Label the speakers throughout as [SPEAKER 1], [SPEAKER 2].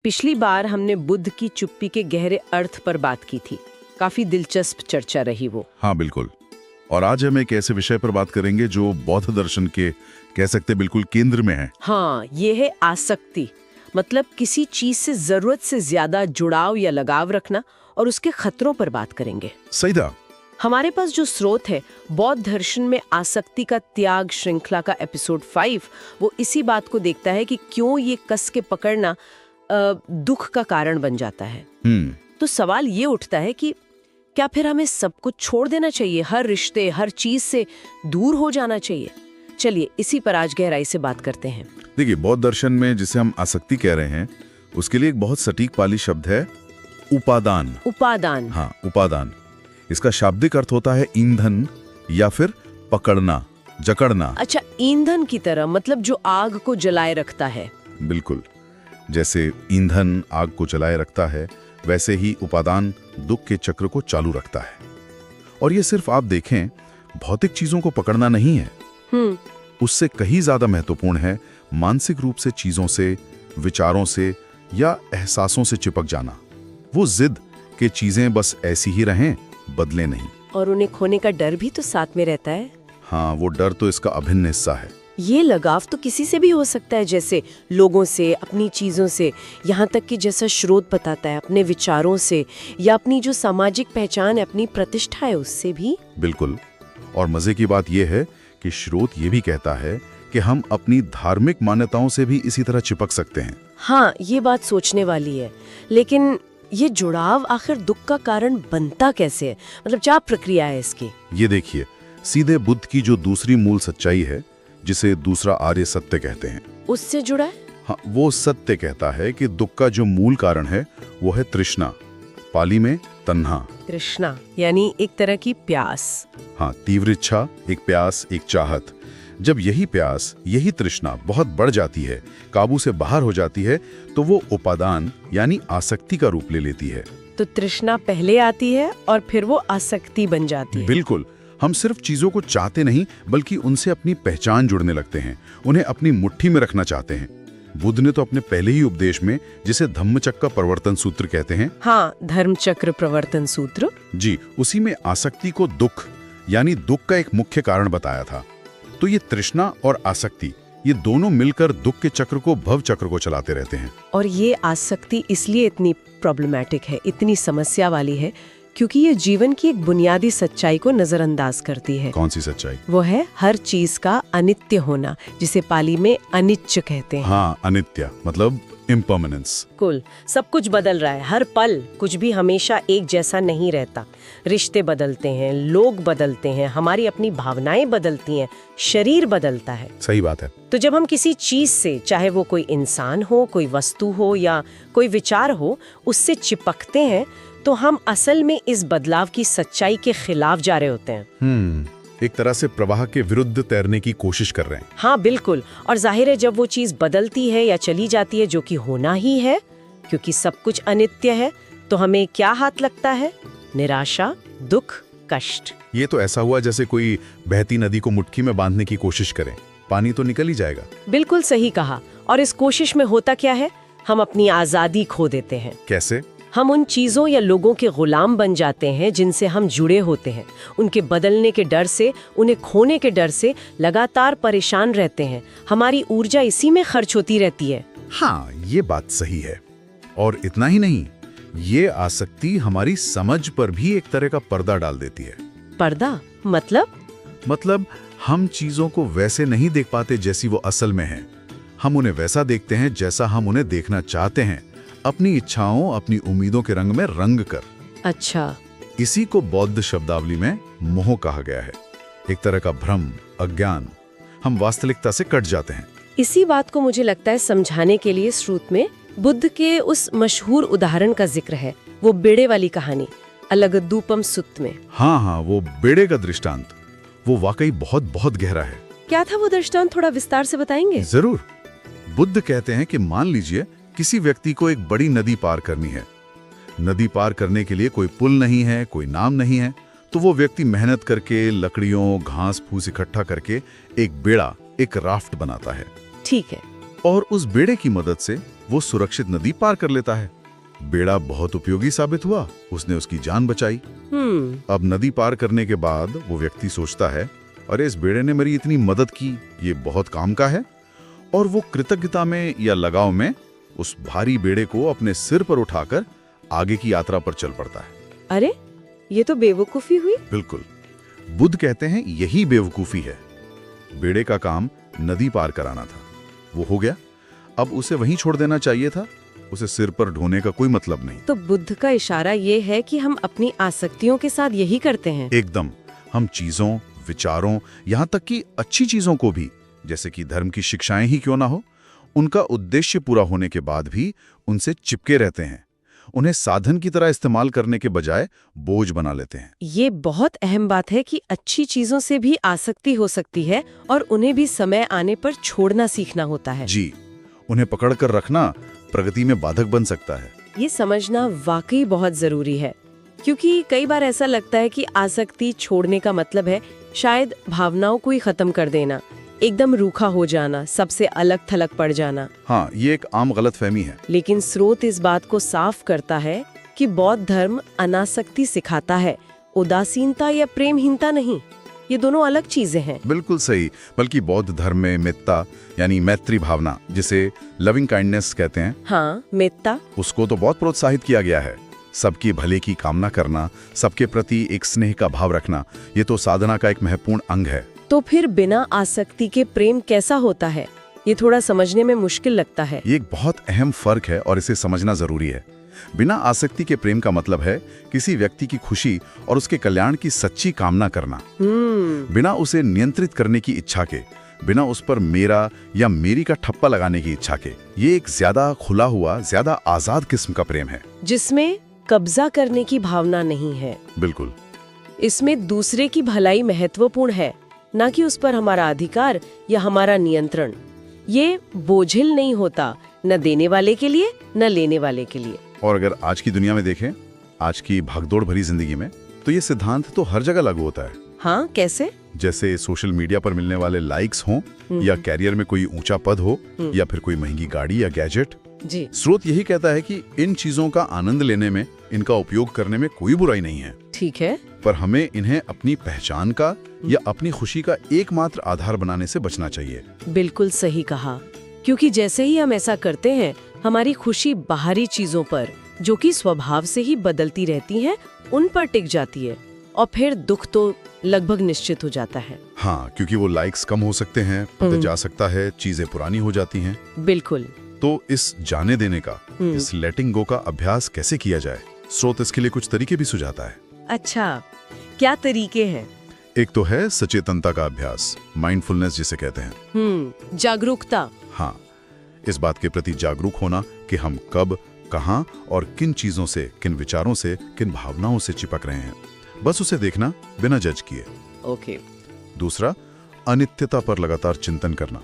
[SPEAKER 1] पिछली बार हमने बुद्ध की चुप्पी के गहरे अर्थ पर बात की थी। काफी दिलचस्प चर्चा रही वो।
[SPEAKER 2] हाँ बिल्कुल। और आज हम एक ऐसे विषय पर बात करेंगे जो बौद्ध दर्शन के कह सकते बिल्कुल केंद्र में है।
[SPEAKER 1] हाँ, ये है आसक्ति। मतलब किसी चीज से जरूरत से ज्यादा जुड़ाव या लगाव रखना, और उसके खतरों पर बात करेंगे।
[SPEAKER 2] सही था।
[SPEAKER 1] हमारे पास जो स्रोत है बौद्ध दर्शन में आसक्ति का त्याग श्रृंखला का एपिसोड 5, वो इसी बात को देखता है कि क्यों ये कस के पकड़ना दुख का कारण बन जाता है। तो सवाल ये उठता है कि क्या फिर हमें सब कुछ छोड़ देना चाहिए, हर रिश्ते हर चीज से दूर हो जाना चाहिए? चलिए इसी पर आज गहराई से बात करते हैं।
[SPEAKER 2] देखिए, बौद्ध दर्शन में जिसे हम आसक्ति कह रहे हैं उसके लिए एक बहुत सटीक पाली शब्द है उपादान।
[SPEAKER 1] उपादान।
[SPEAKER 2] हाँ, उपादान। इसका शाब्दिक अर्थ होता है ईंधन या फिर पकड़ना, जकड़ना।
[SPEAKER 1] अच्छा, ईंधन की तरह, मतलब जो आग को जलाए रखता है।
[SPEAKER 2] बिल्कुल। जैसे ईंधन आग को जलाए रखता है, वैसे ही उपादान दुख के चक्र को चालू रखता है। और ये सिर्फ आप देखें, भौतिक चीजों को पकड़ना नहीं है। उससे कहीं ज्यादा महत्वपूर्ण है मानसिक रूप से चीजों से, विचारों से या एहसासों से चिपक जाना। वो जिद कि चीजें बस ऐसी ही रहें, बदले नहीं।
[SPEAKER 1] और उन्हें खोने का डर भी तो साथ में रहता है।
[SPEAKER 2] हाँ, वो डर तो इसका अभिन्न हिस्सा है।
[SPEAKER 1] ये लगाव तो किसी से भी हो सकता है, जैसे लोगों से, अपनी चीजों से, यहाँ तक कि जैसा स्रोत बताता है अपने विचारों से, या अपनी जो सामाजिक पहचान है, अपनी प्रतिष्ठा है, उससे भी।
[SPEAKER 2] बिल्कुल। और मजे की बात यह है कि स्रोत ये भी कहता है कि हम अपनी धार्मिक मान्यताओं से भी इसी तरह चिपक सकते हैं।
[SPEAKER 1] हाँ, ये बात सोचने वाली है। लेकिन ये जुड़ाव आखिर दुख का कारण बनता कैसे है? मतलब क्या प्रक्रिया है इसकी?
[SPEAKER 2] ये देखिए, सीधे बुद्ध की जो दूसरी मूल सच्चाई है, जिसे दूसरा आर्य सत्य कहते हैं,
[SPEAKER 1] उससे जुड़ा है।
[SPEAKER 2] हाँ, वो सत्य कहता है कि दुख का जो मूल कारण है वो है तृष्णा, पाली में तन्हा।
[SPEAKER 1] तृष्णा यानी एक तरह की प्यास।
[SPEAKER 2] हाँ, तीव्र इच्छा, एक प्यास, एक चाहत। जब यही प्यास, यही तृष्णा बहुत बढ़ जाती है, काबू से बाहर हो जाती है, तो वो उपादान यानी आसक्ति का रूप ले लेती है।
[SPEAKER 1] तो तृष्णा पहले आती है और फिर वो आसक्ति बन जाती है।
[SPEAKER 2] बिल्कुल। हम सिर्फ चीजों को चाहते नहीं, बल्कि उनसे अपनी पहचान जुड़ने लगते हैं, उन्हें अपनी मुट्ठी में रखना चाहते हैं। बुद्ध ने तो अपने पहले ही उपदेश में, जिसे धम्मचक्र प्रवर्तन सूत्र कहते हैं,
[SPEAKER 1] हाँ, धर्मचक्र प्रवर्तन सूत्र
[SPEAKER 2] जी, उसी में आसक्ति को दुख यानी दुख का एक मुख्य कारण बताया था। तो ये तृष्णा और आसक्ति, ये दोनों मिलकर दुख के चक्र को, भव चक्र को चलाते रहते हैं।
[SPEAKER 1] और ये आसक्ति इसलिए इतनी प्रॉब्लमैटिक है, इतनी समस्या वाली है, क्योंकि ये जीवन की एक बुनियादी सच्चाई को नजरअंदाज करती है।
[SPEAKER 2] कौन सी सच्चाई?
[SPEAKER 1] वो है हर चीज का अनित्य होना, जिसे पाली में अनिच्च कहते हैं।
[SPEAKER 2] हाँ, अनित्य मतलब इम्पर्मनेंस।
[SPEAKER 1] कुल सब कुछ बदल रहा है, हर पल कुछ भी हमेशा एक जैसा नहीं रहता। रिश्ते बदलते हैं, लोग बदलते हैं, हमारी अपनी भावनाएं बदलती हैं, शरीर बदलता है।
[SPEAKER 2] सही बात है।
[SPEAKER 1] तो जब हम किसी चीज से, चाहे वो कोई इंसान हो, कोई वस्तु हो या कोई विचार हो, उससे चिपकते हैं, तो हम असल में इस बदलाव की सच्चाई के खिलाफ जा रहे होते हैं।
[SPEAKER 2] एक तरह से प्रवाह के विरुद्ध तैरने की कोशिश कर रहे हैं।
[SPEAKER 1] हाँ बिल्कुल। और जाहिर है जब वो चीज बदलती है या चली जाती है, जो कि होना ही है क्योंकि सब कुछ अनित्य है, तो हमें क्या हाथ लगता है? निराशा, दुख, कष्ट।
[SPEAKER 2] ये तो ऐसा हुआ जैसे कोई बहती नदी को मुट्ठी में बांधने की कोशिश करें, पानी तो निकल ही जाएगा।
[SPEAKER 1] बिल्कुल सही कहा। और इस कोशिश में होता क्या है? हम अपनी आजादी खो देते हैं।
[SPEAKER 2] कैसे?
[SPEAKER 1] हम उन चीजों या लोगों के गुलाम बन जाते हैं जिनसे हम जुड़े होते हैं। उनके बदलने के डर से, उन्हें खोने के डर से लगातार परेशान रहते हैं। हमारी ऊर्जा इसी में खर्च होती रहती है।
[SPEAKER 2] हाँ, ये बात सही है। और इतना ही नहीं, ये आसक्ति हमारी समझ पर भी एक तरह का पर्दा डाल देती है।
[SPEAKER 1] पर्दा मतलब
[SPEAKER 2] हम चीजों को वैसे नहीं देख पाते जैसी वो असल में है। हम उन्हें वैसा देखते हैं जैसा हम उन्हें देखना चाहते हैं, अपनी इच्छाओं, अपनी उम्मीदों के रंग में रंग कर।
[SPEAKER 1] अच्छा।
[SPEAKER 2] इसी को बौद्ध शब्दावली में मोह कहा गया है। एक तरह का भ्रम, अज्ञान। हम वास्तविकता से कट जाते हैं।
[SPEAKER 1] इसी बात को मुझे लगता है समझाने के लिए श्रुत में बुद्ध के उस मशहूर उदाहरण का जिक्र है, वो बेड़े वाली कहानी अलगदूपम सुत्त में।
[SPEAKER 2] हाँ, वो बेड़े का दृष्टांत, वो वाकई बहुत बहुत गहरा है।
[SPEAKER 1] क्या था वो दृष्टांत? थोड़ा विस्तार से बताएंगे?
[SPEAKER 2] जरूर। बुद्ध कहते हैं कि मान लीजिए किसी व्यक्ति को एक बड़ी नदी पार करनी है। नदी पार करने के लिए कोई पुल नहीं है, कोई नाव नहीं है, तो वो व्यक्ति मेहनत करके लकड़ियों, घास फूस इकट्ठा करके एक बेड़ा, एक राफ्ट बनाता है।
[SPEAKER 1] ठीक है।
[SPEAKER 2] और उस बेड़े की मदद से वो सुरक्षित नदी पार कर लेता है। बेड़ा बहुत उपयोगी साबित हुआ, उसने उसकी जान बचाई। अब नदी पार करने के बाद वो व्यक्ति सोचता है, अरे इस बेड़े ने मेरी इतनी मदद की, ये बहुत काम का है। और वो कृतज्ञता में या लगाव में उस भारी बेड़े को अपने सिर पर उठाकर आगे की यात्रा पर चल पड़ता है।
[SPEAKER 1] अरे ये तो बेवकूफी हुई।
[SPEAKER 2] बिल्कुल, बुद्ध कहते हैं यही बेवकूफी है। बेड़े का काम नदी पार कराना था, वो हो गया, अब उसे वहीं छोड़ देना चाहिए था, उसे सिर पर ढोने का कोई मतलब नहीं।
[SPEAKER 1] तो बुद्ध का इशारा ये है कि हम अपनी आसक्तियों के साथ यही करते हैं।
[SPEAKER 2] एकदम, हम चीजों, विचारों, यहाँ तक कि अच्छी चीजों को भी, जैसे कि धर्म की शिक्षाएं ही क्यों ना हो, उनका उद्देश्य पूरा होने के बाद भी उनसे चिपके रहते हैं। उन्हें साधन की तरह इस्तेमाल करने के बजाय बोझ बना लेते हैं।
[SPEAKER 1] ये बहुत अहम बात है कि अच्छी चीजों से भी आसक्ति हो सकती है और उन्हें भी समय आने पर छोड़ना सीखना होता है।
[SPEAKER 2] जी, उन्हें पकड़कर रखना प्रगति में बाधक बन सकता है।
[SPEAKER 1] ये समझना वाकई बहुत जरूरी है, क्योंकि कई बार ऐसा लगता है कि आसक्ति छोड़ने का मतलब है शायद भावनाओं को ही खत्म कर देना, एकदम रूखा हो जाना, सबसे अलग थलग पड़ जाना।
[SPEAKER 2] हाँ, ये एक आम गलतफहमी है।
[SPEAKER 1] लेकिन स्रोत इस बात को साफ करता है कि बौद्ध धर्म अनासक्ति सिखाता है, उदासीनता या प्रेमहीनता नहीं। ये दोनों अलग चीजें हैं।
[SPEAKER 2] बिल्कुल सही, बल्कि बौद्ध धर्म में मित्ता यानी मैत्री भावना, जिसे लविंग काइंडनेस कहते हैं,
[SPEAKER 1] हाँ, मित्ता,
[SPEAKER 2] उसको तो बहुत प्रोत्साहित किया गया है। सबके भले की कामना करना, सबके प्रति एक स्नेह का भाव रखना, ये तो साधना का एक महत्वपूर्ण अंग है।
[SPEAKER 1] तो फिर बिना आसक्ति के प्रेम कैसा होता है? ये थोड़ा समझने में मुश्किल लगता है।
[SPEAKER 2] ये एक बहुत अहम फर्क है और इसे समझना जरूरी है। बिना आसक्ति के प्रेम का मतलब है किसी व्यक्ति की खुशी और उसके कल्याण की सच्ची कामना करना, बिना उसे नियंत्रित करने की इच्छा के, बिना उस पर मेरा या मेरी का ठप्पा लगाने की इच्छा के। ये एक ज्यादा खुला हुआ, ज्यादा आजाद किस्म का प्रेम है,
[SPEAKER 1] जिसमें कब्जा करने की भावना नहीं है।
[SPEAKER 2] बिल्कुल,
[SPEAKER 1] इसमें दूसरे की भलाई महत्वपूर्ण है, ना कि उस पर हमारा अधिकार या हमारा नियंत्रण। ये बोझिल नहीं होता, न देने वाले के लिए न लेने वाले के लिए।
[SPEAKER 2] और अगर आज की दुनिया में देखें, आज की भागदौड़ भरी जिंदगी में, तो ये सिद्धांत तो हर जगह लागू होता है।
[SPEAKER 1] हाँ, कैसे?
[SPEAKER 2] जैसे सोशल मीडिया पर मिलने वाले लाइक्स हों, या कैरियर में कोई ऊंचा पद हो, या फिर कोई महंगी गाड़ी या गैजेट।
[SPEAKER 1] जी।
[SPEAKER 2] स्रोत यही कहता है कि इन चीजों का आनंद लेने में, इनका उपयोग करने में कोई बुराई नहीं है।
[SPEAKER 1] ठीक है,
[SPEAKER 2] पर हमें इन्हें अपनी पहचान का या अपनी खुशी का एकमात्र आधार बनाने से बचना चाहिए।
[SPEAKER 1] बिल्कुल सही कहा, क्योंकि जैसे ही हम ऐसा करते हैं, हमारी खुशी बाहरी चीजों पर, जो कि स्वभाव से ही बदलती रहती हैं, उन पर टिक जाती है, और फिर दुख तो लगभग निश्चित हो जाता है।
[SPEAKER 2] हाँ, क्योंकि वो लाइक्स कम हो सकते हैं, पता जा सकता है, चीजें पुरानी हो जाती हैं।
[SPEAKER 1] बिल्कुल।
[SPEAKER 2] तो इस जाने देने का, इस लेटिंग गो का अभ्यास कैसे किया जाए? स्रोत इसके लिए कुछ तरीके भी सुझाता है।
[SPEAKER 1] अच्छा, क्या तरीके हैं?
[SPEAKER 2] एक तो है सचेतनता का अभ्यास, माइंडफुलनेस जिसे कहते हैं।
[SPEAKER 1] जागरूकता।
[SPEAKER 2] हाँ, इस बात के प्रति जागरूक होना कि हम कब, कहाँ और किन चीजों से, किन विचारों से, किन भावनाओं से चिपक रहे हैं, बस उसे देखना बिना जज किए।
[SPEAKER 1] ओके।
[SPEAKER 2] दूसरा, अनित्यता पर लगातार चिंतन करना,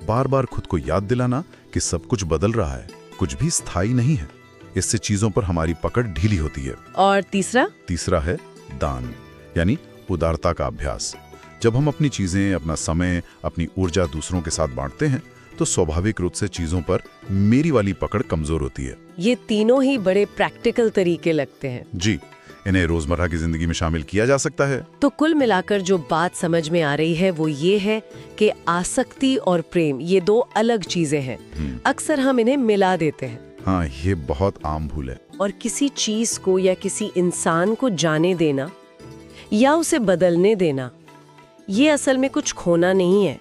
[SPEAKER 2] बार बार खुद को याद दिलाना कि सब कुछ बदल रहा है, कुछ भी स्थायी नहीं है। इससे चीजों पर हमारी पकड़ ढीली होती है।
[SPEAKER 1] और तीसरा
[SPEAKER 2] है दान, यानी उदारता का अभ्यास। जब हम अपनी चीजें, अपना समय, अपनी ऊर्जा दूसरों के साथ बांटते हैं, तो स्वाभाविक रूप से चीजों पर मेरी वाली पकड़ कमजोर होती है।
[SPEAKER 1] ये तीनों ही बड़े प्रैक्टिकल तरीके लगते हैं।
[SPEAKER 2] जी, इन्हें रोजमर्रा की जिंदगी में शामिल किया जा सकता है।
[SPEAKER 1] तो कुल मिलाकर जो बात समझ में आ रही है वो ये है कि आसक्ति और प्रेम ये दो अलग चीजें हैं। अक्सर हम इन्हें मिला देते हैं।
[SPEAKER 2] हाँ, ये बहुत आम भूल है।
[SPEAKER 1] और किसी चीज को या किसी इंसान को जाने देना या उसे बदलने देना, ये असल में कुछ खोना नहीं है,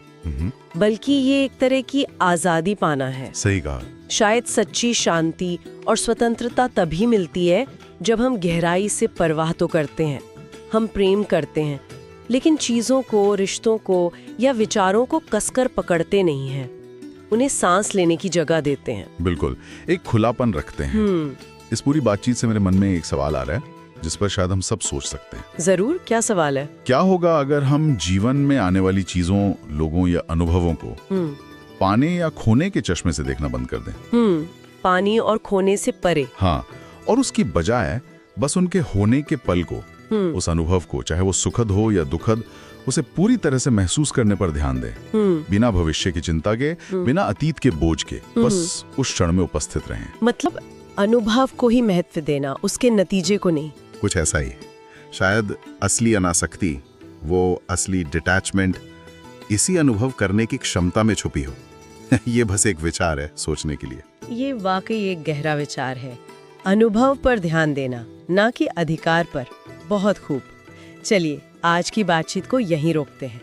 [SPEAKER 1] बल्कि ये एक तरह की आजादी पाना है।
[SPEAKER 2] सही कहा।
[SPEAKER 1] शायद सच्ची शांति और स्वतंत्रता तभी मिलती है जब हम गहराई से परवाह तो करते हैं, हम प्रेम करते हैं, लेकिन चीजों को, रिश्तों को या विचारों को कसकर पकड़ते नहीं हैं, उन्हें सांस लेने की जगह देते हैं।
[SPEAKER 2] बिल्कुल, एक खुलापन रखते हैं। इस पूरी बातचीत से मेरे मन में एक सवाल आ रहा है जिस पर शायद हम सब सोच सकते हैं।
[SPEAKER 1] जरूर, क्या सवाल है?
[SPEAKER 2] क्या होगा अगर हम जीवन में आने वाली चीजों, लोगों या अनुभवों को पाने या खोने के चश्मे से देखना बंद कर दें?
[SPEAKER 1] पानी और खोने से परे।
[SPEAKER 2] हाँ, और उसकी बजाय बस उनके होने के पल को, उस अनुभव को, चाहे वो सुखद हो या दुखद, उसे पूरी तरह से महसूस करने पर ध्यान दें, बिना भविष्य की चिंता के, बिना अतीत के बोझ के, बस उस क्षण में उपस्थित रहें।
[SPEAKER 1] मतलब अनुभव को ही महत्व देना, उसके नतीजे को नहीं।
[SPEAKER 2] कुछ ऐसा ही। शायद असली अनासक्ति, वो असली डिटैचमेंट इसी अनुभव करने की क्षमता में छुपी हो। ये बस एक विचार है सोचने के लिए।
[SPEAKER 1] ये वाकई एक गहरा विचार है। अनुभव पर ध्यान देना, ना कि अधिकार पर। बहुत खूब। चलिए आज की बातचीत को यहीं रोकते हैं।